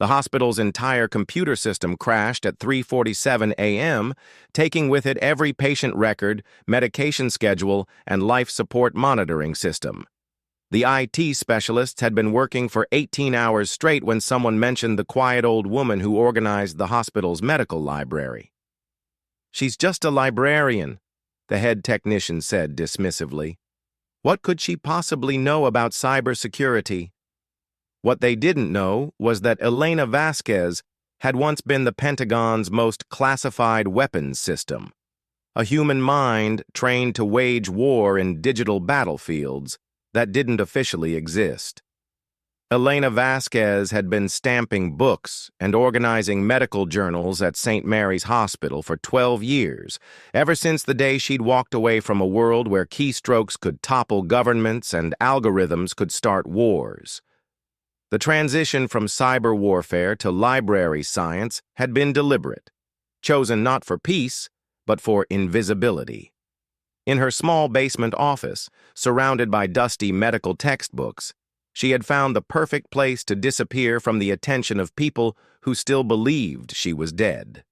The hospital's entire computer system crashed at 3:47 a.m., taking with it every patient record, medication schedule, and life support monitoring system. The IT specialists had been working for 18 hours straight when someone mentioned the quiet old woman who organized the hospital's medical library. "She's just a librarian," the head technician said dismissively. What could she possibly know about cybersecurity? What they didn't know was that Elena Vasquez had once been the Pentagon's most classified weapons system, a human mind trained to wage war in digital battlefields that didn't officially exist. Elena Vasquez had been stamping books and organizing medical journals at St. Mary's Hospital for 12 years, ever since the day she'd walked away from a world where keystrokes could topple governments and algorithms could start wars. The transition from cyber warfare to library science had been deliberate, chosen not for peace, but for invisibility. In her small basement office, surrounded by dusty medical textbooks, she had found the perfect place to disappear from the attention of people who still believed she was dead.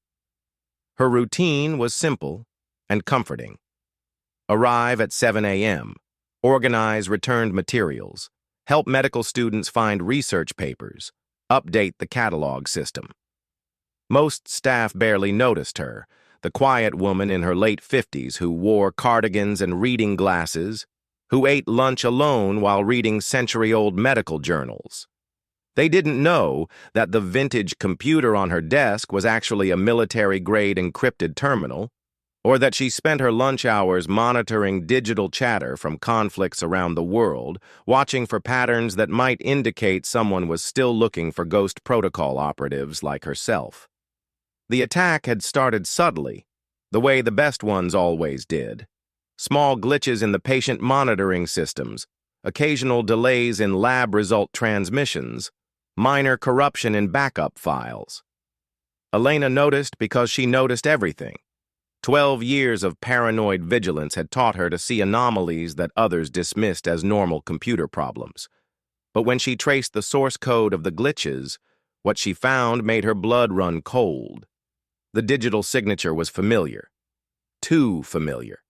Her routine was simple and comforting. Arrive at 7 a.m., organize returned materials, help medical students find research papers, update the catalog system. Most staff barely noticed her, the quiet woman in her late 50s who wore cardigans and reading glasses, who ate lunch alone while reading century-old medical journals. They didn't know that the vintage computer on her desk was actually a military-grade encrypted terminal, or that she spent her lunch hours monitoring digital chatter from conflicts around the world, watching for patterns that might indicate someone was still looking for ghost protocol operatives like herself. The attack had started subtly, the way the best ones always did. Small glitches in the patient monitoring systems, occasional delays in lab result transmissions, minor corruption in backup files. Elena noticed because she noticed everything. 12 years of paranoid vigilance had taught her to see anomalies that others dismissed as normal computer problems. But when she traced the source code of the glitches, what she found made her blood run cold. The digital signature was familiar. Too familiar.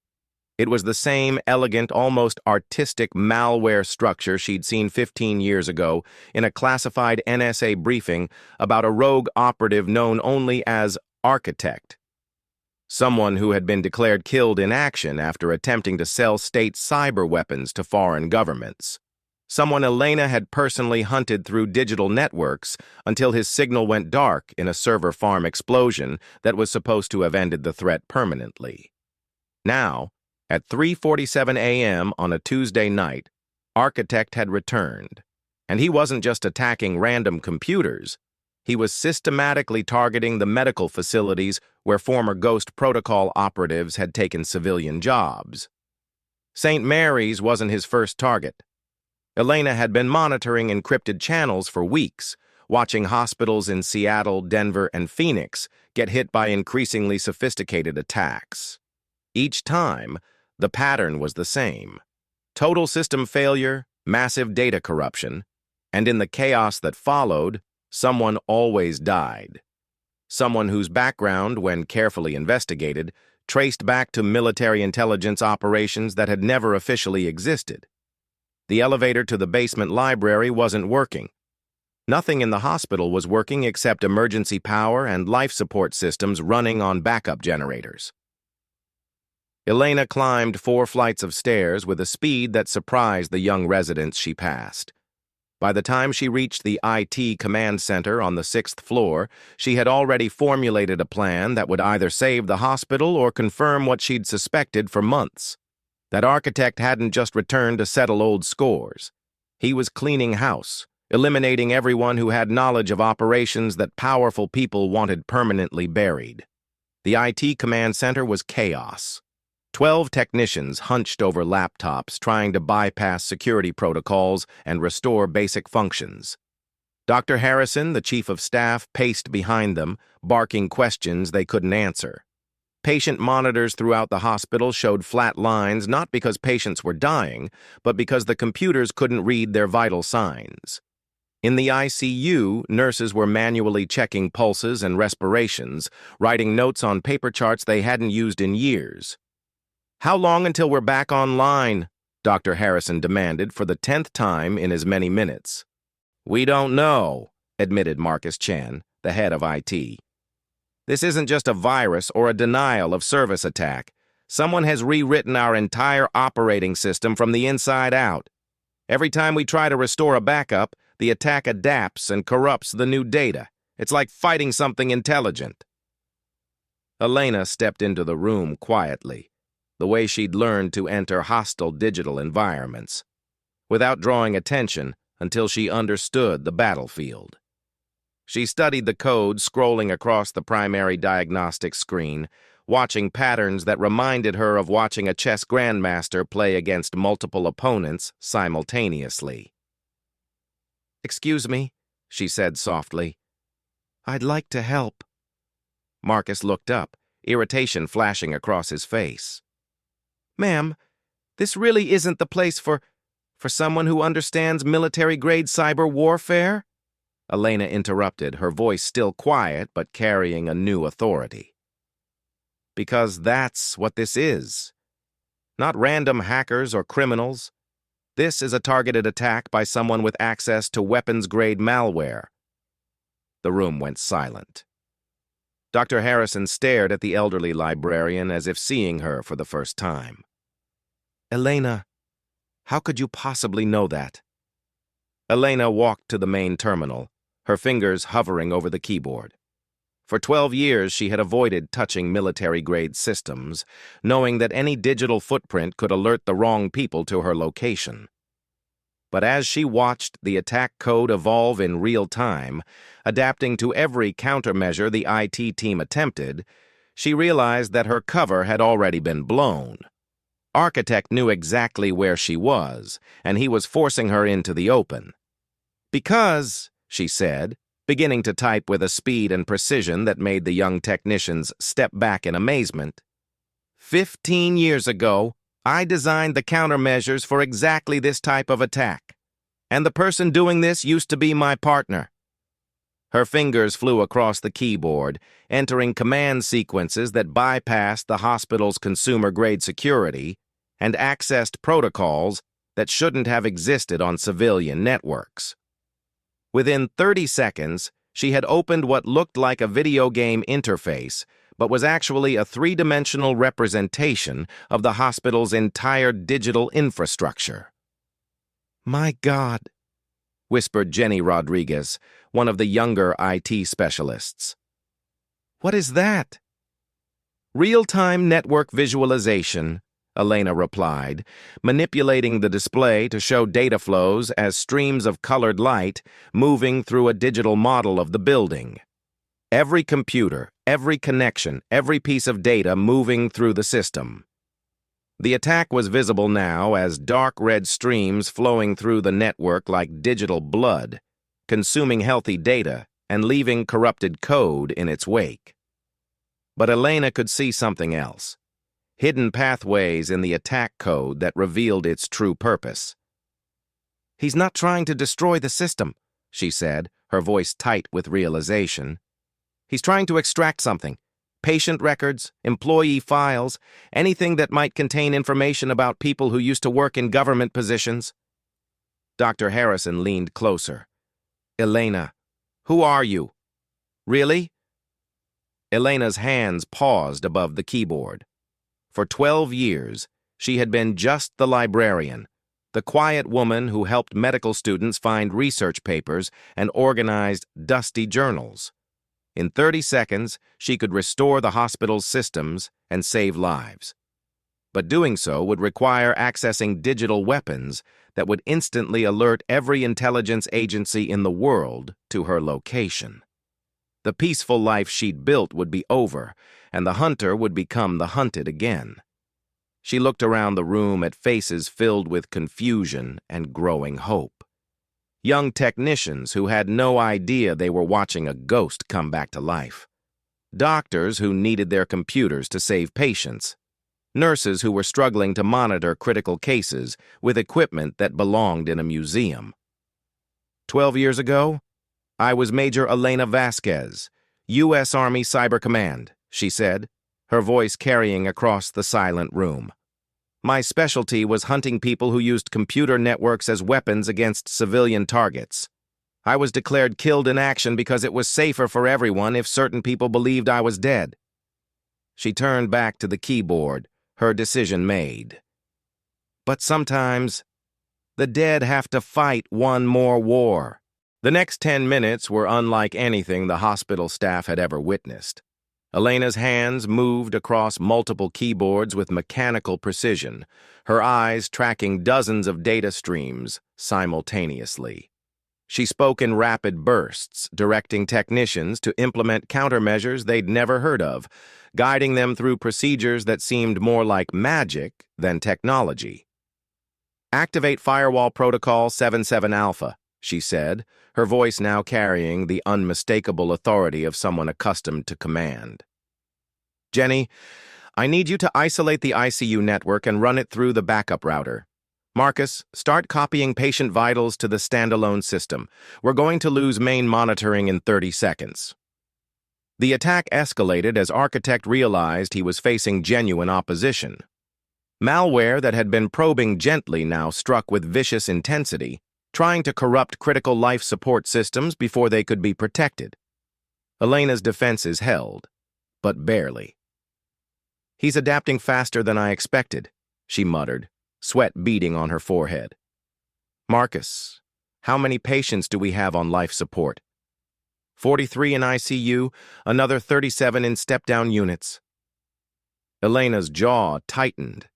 It was the same elegant, almost artistic malware structure she'd seen 15 years ago in a classified NSA briefing about a rogue operative known only as Architect. Someone who had been declared killed in action after attempting to sell state cyber weapons to foreign governments. Someone Elena had personally hunted through digital networks until his signal went dark in a server farm explosion that was supposed to have ended the threat permanently. Now, at 3:47 a.m. on a Tuesday night, Architect had returned, and he wasn't just attacking random computers. He was systematically targeting the medical facilities where former Ghost Protocol operatives had taken civilian jobs. St. Mary's wasn't his first target. Elena had been monitoring encrypted channels for weeks, watching hospitals in Seattle, Denver, and Phoenix get hit by increasingly sophisticated attacks. Each time, the pattern was the same. Total system failure, massive data corruption, and in the chaos that followed, someone always died. Someone whose background, when carefully investigated, traced back to military intelligence operations that had never officially existed. The elevator to the basement library wasn't working. Nothing in the hospital was working except emergency power and life support systems running on backup generators. Elena climbed 4 flights of stairs with a speed that surprised the young residents she passed. By the time she reached the IT command center on the 6th floor, she had already formulated a plan that would either save the hospital or confirm what she'd suspected for months. That Architect hadn't just returned to settle old scores. He was cleaning house, eliminating everyone who had knowledge of operations that powerful people wanted permanently buried. The IT command center was chaos. 12 technicians hunched over laptops trying to bypass security protocols and restore basic functions. Dr. Harrison, the chief of staff, paced behind them, barking questions they couldn't answer. Patient monitors throughout the hospital showed flat lines not because patients were dying, but because the computers couldn't read their vital signs. In the ICU, nurses were manually checking pulses and respirations, writing notes on paper charts they hadn't used in years. "How long until we're back online?" Dr. Harrison demanded for the 10th time in as many minutes. "We don't know," admitted Marcus Chan, the head of IT. "This isn't just a virus or a denial of service attack. Someone has rewritten our entire operating system from the inside out. Every time we try to restore a backup, the attack adapts and corrupts the new data. It's like fighting something intelligent." Elena stepped into the room quietly, the way she'd learned to enter hostile digital environments, without drawing attention until she understood the battlefield. She studied the code scrolling across the primary diagnostic screen, watching patterns that reminded her of watching a chess grandmaster play against multiple opponents simultaneously. "Excuse me," she said softly. "I'd like to help." Marcus looked up, irritation flashing across his face. "Ma'am, this really isn't the place for someone who understands military-grade cyber warfare?" Elena interrupted, her voice still quiet but carrying a new authority. "Because that's what this is. Not random hackers or criminals. This is a targeted attack by someone with access to weapons-grade malware." The room went silent. Dr. Harrison stared at the elderly librarian as if seeing her for the first time. "Elena, how could you possibly know that?" Elena walked to the main terminal, her fingers hovering over the keyboard. For 12 years, she had avoided touching military-grade systems, knowing that any digital footprint could alert the wrong people to her location. But as she watched the attack code evolve in real time, adapting to every countermeasure the IT team attempted, she realized that her cover had already been blown. Architect knew exactly where she was, and he was forcing her into the open. "Because," she said, beginning to type with a speed and precision that made the young technicians step back in amazement, "15 years ago, I designed the countermeasures for exactly this type of attack. And the person doing this used to be my partner." Her fingers flew across the keyboard, entering command sequences that bypassed the hospital's consumer-grade security and accessed protocols that shouldn't have existed on civilian networks. Within 30 seconds, she had opened what looked like a video game interface, but was actually a three-dimensional representation of the hospital's entire digital infrastructure. "My God," whispered Jenny Rodriguez, one of the younger IT specialists. "What is that?" "Real-time network visualization," Elena replied, manipulating the display to show data flows as streams of colored light moving through a digital model of the building. Every computer, every connection, every piece of data moving through the system. The attack was visible now as dark red streams flowing through the network like digital blood, consuming healthy data and leaving corrupted code in its wake. But Elena could see something else. Hidden pathways in the attack code that revealed its true purpose. "He's not trying to destroy the system," she said, her voice tight with realization. "He's trying to extract something. Patient records, employee files, anything that might contain information about people who used to work in government positions." Dr. Harrison leaned closer. "Elena, who are you? Really?" Elena's hands paused above the keyboard. For 12 years, she had been just the librarian, the quiet woman who helped medical students find research papers and organized dusty journals. In 30 seconds, she could restore the hospital's systems and save lives. But doing so would require accessing digital weapons that would instantly alert every intelligence agency in the world to her location. The peaceful life she'd built would be over, and the hunter would become the hunted again. She looked around the room at faces filled with confusion and growing hope. Young technicians who had no idea they were watching a ghost come back to life. Doctors who needed their computers to save patients. Nurses who were struggling to monitor critical cases with equipment that belonged in a museum. 12 years ago, I was Major Elena Vasquez, U.S. Army Cyber Command, she said, her voice carrying across the silent room. My specialty was hunting people who used computer networks as weapons against civilian targets. I was declared killed in action because it was safer for everyone if certain people believed I was dead. She turned back to the keyboard, her decision made. But sometimes, the dead have to fight one more war. The next 10 minutes were unlike anything the hospital staff had ever witnessed. Elena's hands moved across multiple keyboards with mechanical precision, her eyes tracking dozens of data streams simultaneously. She spoke in rapid bursts, directing technicians to implement countermeasures they'd never heard of, guiding them through procedures that seemed more like magic than technology. Activate Firewall Protocol 77 Alpha, she said, her voice now carrying the unmistakable authority of someone accustomed to command. Jenny, I need you to isolate the ICU network and run it through the backup router. Marcus, start copying patient vitals to the standalone system. We're going to lose main monitoring in 30 seconds. The attack escalated as Architect realized he was facing genuine opposition. Malware that had been probing gently now struck with vicious intensity, trying to corrupt critical life support systems before they could be protected. Elena's defenses held, but barely. He's adapting faster than I expected, she muttered, sweat beading on her forehead. Marcus, how many patients do we have on life support? 43 in ICU, another 37 in step-down units. Elena's jaw tightened.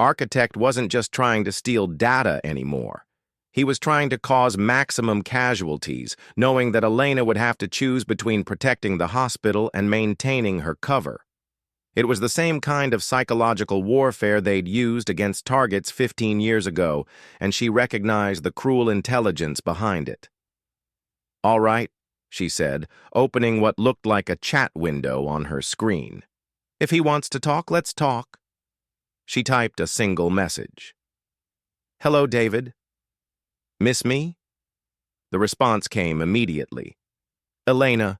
Architect wasn't just trying to steal data anymore. He was trying to cause maximum casualties, knowing that Elena would have to choose between protecting the hospital and maintaining her cover. It was the same kind of psychological warfare they'd used against targets 15 years ago, and she recognized the cruel intelligence behind it. All right, she said, opening what looked like a chat window on her screen. If he wants to talk, let's talk. She typed a single message. Hello, David. Miss me? The response came immediately. Elena,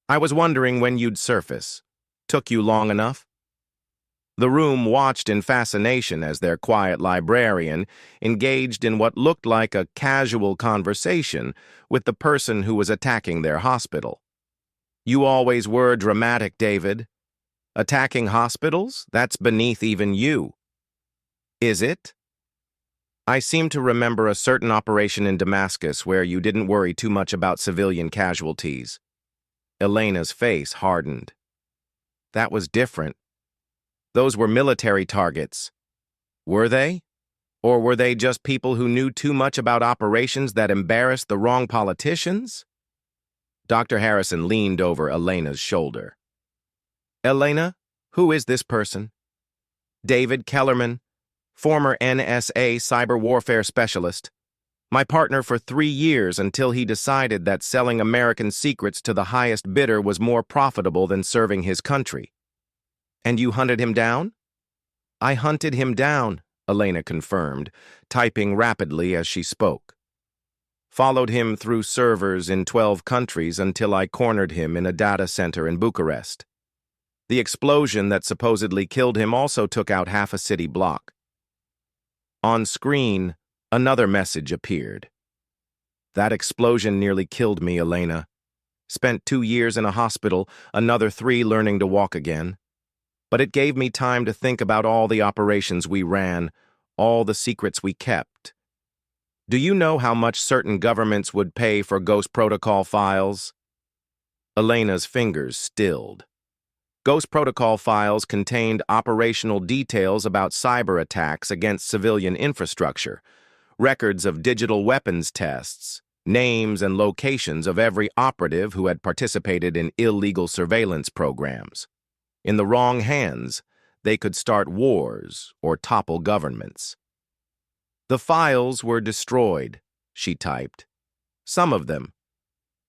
I was wondering when you'd surface. Took you long enough? The room watched in fascination as their quiet librarian engaged in what looked like a casual conversation with the person who was attacking their hospital. You always were dramatic, David. Attacking hospitals? That's beneath even you. Is it? I seem to remember a certain operation in Damascus where you didn't worry too much about civilian casualties. Elena's face hardened. That was different. Those were military targets. Were they? Or were they just people who knew too much about operations that embarrassed the wrong politicians? Dr. Harrison leaned over Elena's shoulder. Elena, who is this person? David Kellerman, former NSA cyber warfare specialist. My partner for 3 years until he decided that selling American secrets to the highest bidder was more profitable than serving his country. And you hunted him down? I hunted him down, Elena confirmed, typing rapidly as she spoke. Followed him through servers in 12 countries until I cornered him in a data center in Bucharest. The explosion that supposedly killed him also took out half a city block. On screen, another message appeared. That explosion nearly killed me, Elena. Spent 2 years in a hospital, another 3 learning to walk again. But it gave me time to think about all the operations we ran, all the secrets we kept. Do you know how much certain governments would pay for Ghost Protocol files? Elena's fingers stilled. Ghost Protocol files contained operational details about cyber attacks against civilian infrastructure, records of digital weapons tests, names and locations of every operative who had participated in illegal surveillance programs. In the wrong hands, they could start wars or topple governments. The files were destroyed, she typed. Some of them,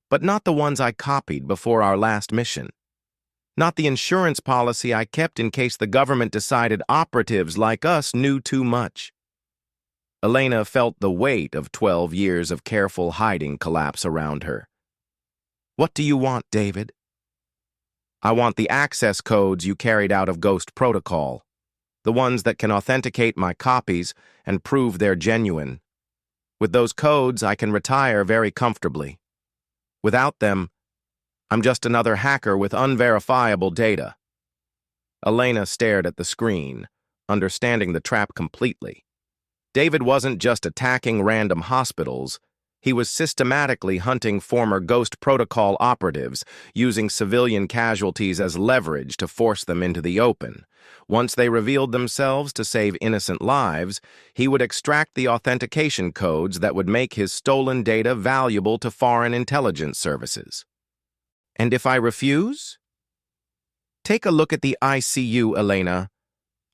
but not the ones I copied before our last mission. Not the insurance policy I kept in case the government decided operatives like us knew too much. Elena felt the weight of 12 years of careful hiding collapse around her. "What do you want, David?" "I want the access codes you carried out of Ghost Protocol, the ones that can authenticate my copies and prove they're genuine. With those codes, I can retire very comfortably. Without them, I'm just another hacker with unverifiable data." Elena stared at the screen, understanding the trap completely. David wasn't just attacking random hospitals. He was systematically hunting former Ghost Protocol operatives, using civilian casualties as leverage to force them into the open. Once they revealed themselves to save innocent lives, he would extract the authentication codes that would make his stolen data valuable to foreign intelligence services. "And if I refuse?" "Take a look at the ICU, Elena.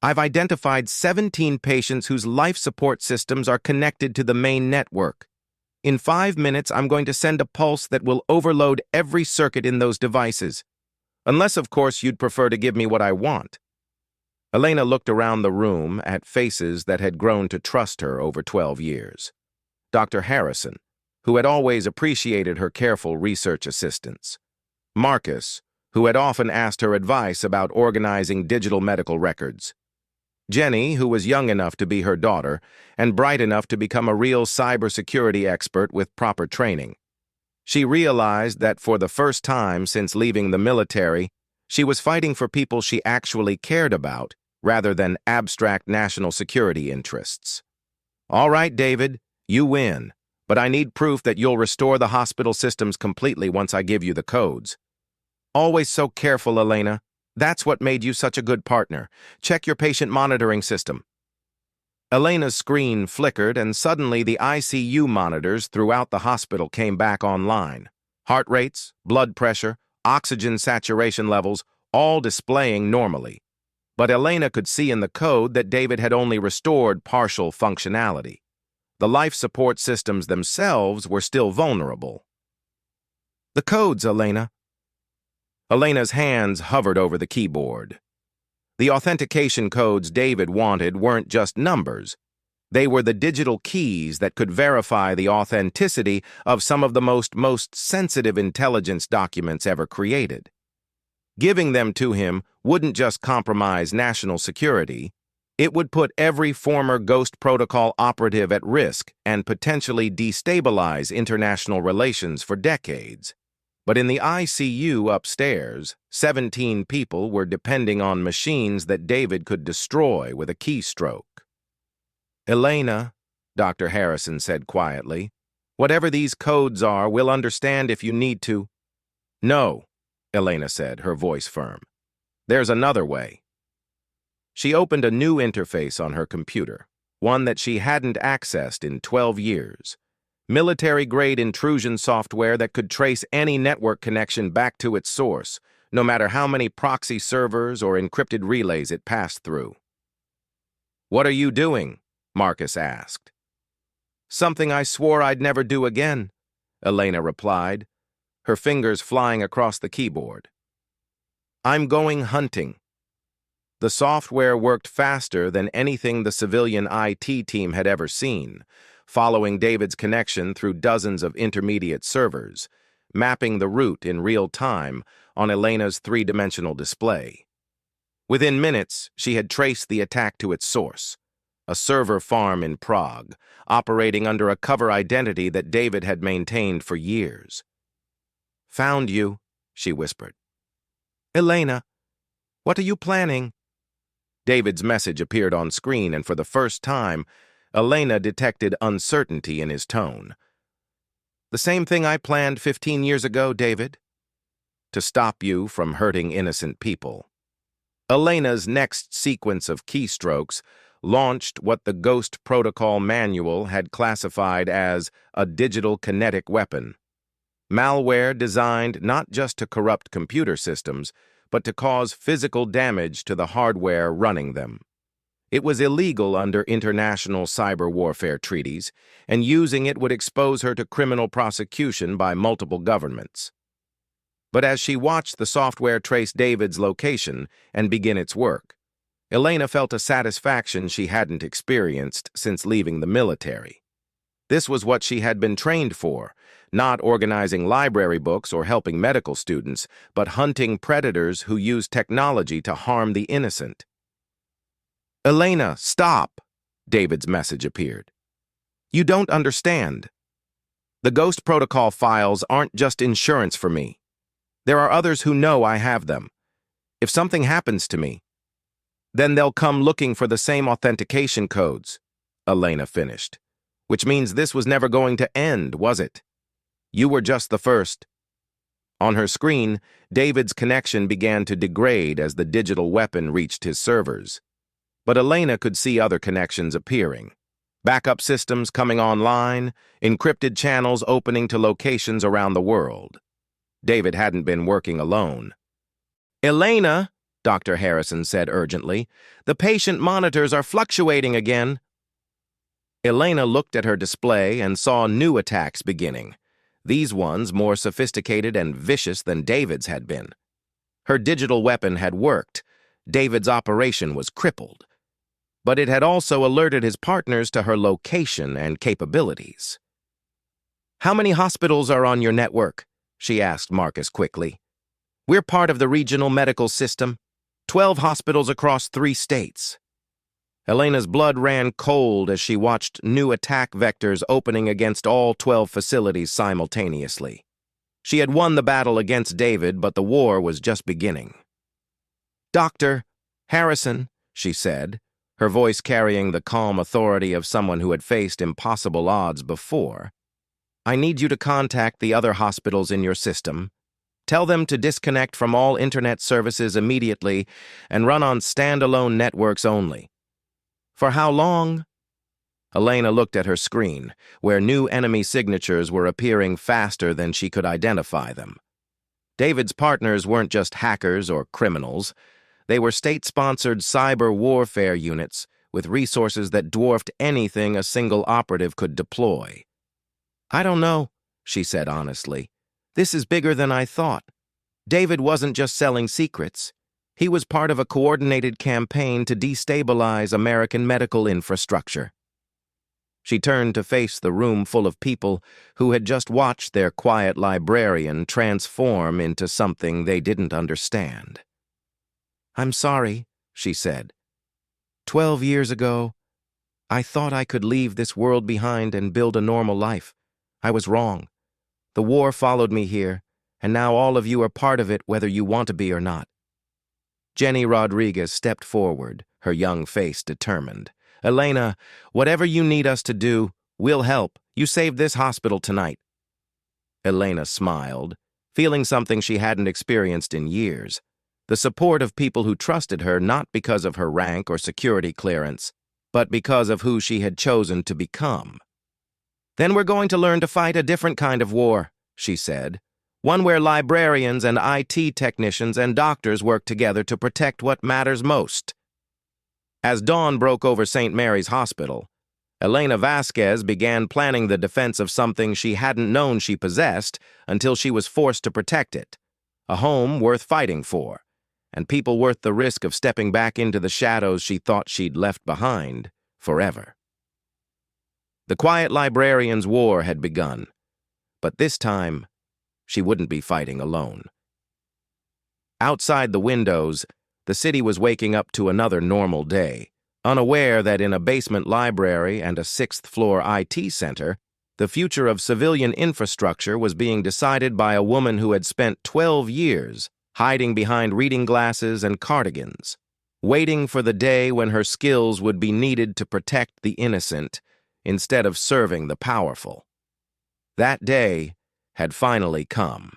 I've identified 17 patients whose life support systems are connected to the main network. In 5 minutes, I'm going to send a pulse that will overload every circuit in those devices. Unless, of course, you'd prefer to give me what I want." Elena looked around the room at faces that had grown to trust her over 12 years. Dr. Harrison, who had always appreciated her careful research assistance. Marcus, who had often asked her advice about organizing digital medical records. Jenny, who was young enough to be her daughter and bright enough to become a real cybersecurity expert with proper training. She realized that for the first time since leaving the military, she was fighting for people she actually cared about rather than abstract national security interests. "All right, David, you win, but I need proof that you'll restore the hospital systems completely once I give you the codes." "Always so careful, Elena. That's what made you such a good partner. Check your patient monitoring system." Elena's screen flickered, and suddenly the ICU monitors throughout the hospital came back online. Heart rates, blood pressure, oxygen saturation levels, all displaying normally. But Elena could see in the code that David had only restored partial functionality. The life support systems themselves were still vulnerable. "The codes, Elena." Elena's hands hovered over the keyboard. The authentication codes David wanted weren't just numbers. They were the digital keys that could verify the authenticity of some of the most sensitive intelligence documents ever created. Giving them to him wouldn't just compromise national security. It would put every former Ghost Protocol operative at risk and potentially destabilize international relations for decades. But in the ICU upstairs, 17 people were depending on machines that David could destroy with a keystroke. "Elena," Dr. Harrison said quietly, "whatever these codes are, we'll understand if you need to." "No," Elena said, her voice firm. "There's another way." She opened a new interface on her computer, one that she hadn't accessed in 12 years. Military-grade intrusion software that could trace any network connection back to its source, no matter how many proxy servers or encrypted relays it passed through. "What are you doing?" Marcus asked. "Something I swore I'd never do again," Elena replied, her fingers flying across the keyboard. "I'm going hunting." The software worked faster than anything the civilian IT team had ever seen, following David's connection through dozens of intermediate servers, mapping the route in real time on Elena's three-dimensional display. Within minutes, she had traced the attack to its source, a server farm in Prague, operating under a cover identity that David had maintained for years. "Found you," she whispered. "Elena, what are you planning?" David's message appeared on screen, and for the first time, Elena detected uncertainty in his tone. "The same thing I planned 15 years ago, David. To stop you from hurting innocent people." Elena's next sequence of keystrokes launched what the Ghost Protocol manual had classified as a digital kinetic weapon. Malware designed not just to corrupt computer systems, but to cause physical damage to the hardware running them. It was illegal under international cyber warfare treaties, and using it would expose her to criminal prosecution by multiple governments. But as she watched the software trace David's location and begin its work, Elena felt a satisfaction she hadn't experienced since leaving the military. This was what she had been trained for, not organizing library books or helping medical students, but hunting predators who use technology to harm the innocent. "Elena, stop!" David's message appeared. "You don't understand. The Ghost Protocol files aren't just insurance for me. There are others who know I have them. If something happens to me, then they'll come looking for the same authentication codes," Elena finished. "Which means this was never going to end, was it? You were just the first." On her screen, David's connection began to degrade as the digital weapon reached his servers. But Elena could see other connections appearing. Backup systems coming online, encrypted channels opening to locations around the world. David hadn't been working alone. "Elena," Dr. Harrison said urgently, "the patient monitors are fluctuating again." Elena looked at her display and saw new attacks beginning, these ones more sophisticated and vicious than David's had been. Her digital weapon had worked. David's operation was crippled. But it had also alerted his partners to her location and capabilities. "How many hospitals are on your network?" she asked Marcus quickly. "We're part of the regional medical system, 12 hospitals across 3 states. Elena's blood ran cold as she watched new attack vectors opening against all 12 facilities simultaneously. She had won the battle against David, but the war was just beginning. "Dr. Harrison," she said, her voice carrying the calm authority of someone who had faced impossible odds before, "I need you to contact the other hospitals in your system. Tell them to disconnect from all internet services immediately and run on standalone networks only." "For how long?" Elena looked at her screen, where new enemy signatures were appearing faster than she could identify them. David's partners weren't just hackers or criminals. They were state-sponsored cyber warfare units with resources that dwarfed anything a single operative could deploy. "I don't know," she said honestly. "This is bigger than I thought. David wasn't just selling secrets. He was part of a coordinated campaign to destabilize American medical infrastructure." She turned to face the room full of people who had just watched their quiet librarian transform into something they didn't understand. "I'm sorry," she said. 12 years ago, I thought I could leave this world behind and build a normal life. I was wrong. The war followed me here, and now all of you are part of it whether you want to be or not." Jenny Rodriguez stepped forward, her young face determined. "Elena, whatever you need us to do, we'll help. You saved this hospital tonight." Elena smiled, feeling something she hadn't experienced in years. The support of people who trusted her not because of her rank or security clearance, but because of who she had chosen to become. "Then we're going to learn to fight a different kind of war," she said. "One where librarians and IT technicians and doctors work together to protect what matters most." As dawn broke over St. Mary's Hospital, Elena Vasquez began planning the defense of something she hadn't known she possessed until she was forced to protect it. A home worth fighting for, and people worth the risk of stepping back into the shadows she thought she'd left behind forever. The quiet librarian's war had begun, but this time, she wouldn't be fighting alone. Outside the windows, the city was waking up to another normal day, unaware that in a basement library and a 6th-floor IT center, the future of civilian infrastructure was being decided by a woman who had spent 12 years hiding behind reading glasses and cardigans, waiting for the day when her skills would be needed to protect the innocent instead of serving the powerful. That day had finally come.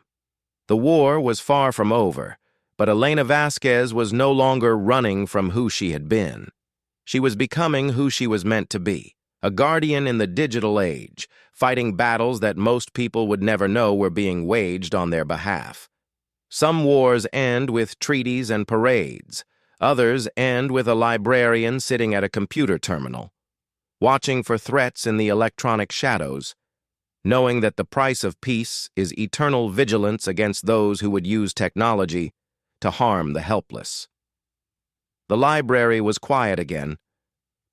The war was far from over, but Elena Vasquez was no longer running from who she had been. She was becoming who she was meant to be, a guardian in the digital age, fighting battles that most people would never know were being waged on their behalf. Some wars end with treaties and parades. Others end with a librarian sitting at a computer terminal, watching for threats in the electronic shadows, knowing that the price of peace is eternal vigilance against those who would use technology to harm the helpless. The library was quiet again,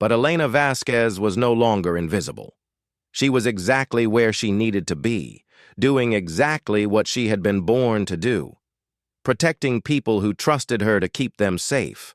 but Elena Vasquez was no longer invisible. She was exactly where she needed to be, doing exactly what she had been born to do, protecting people who trusted her to keep them safe.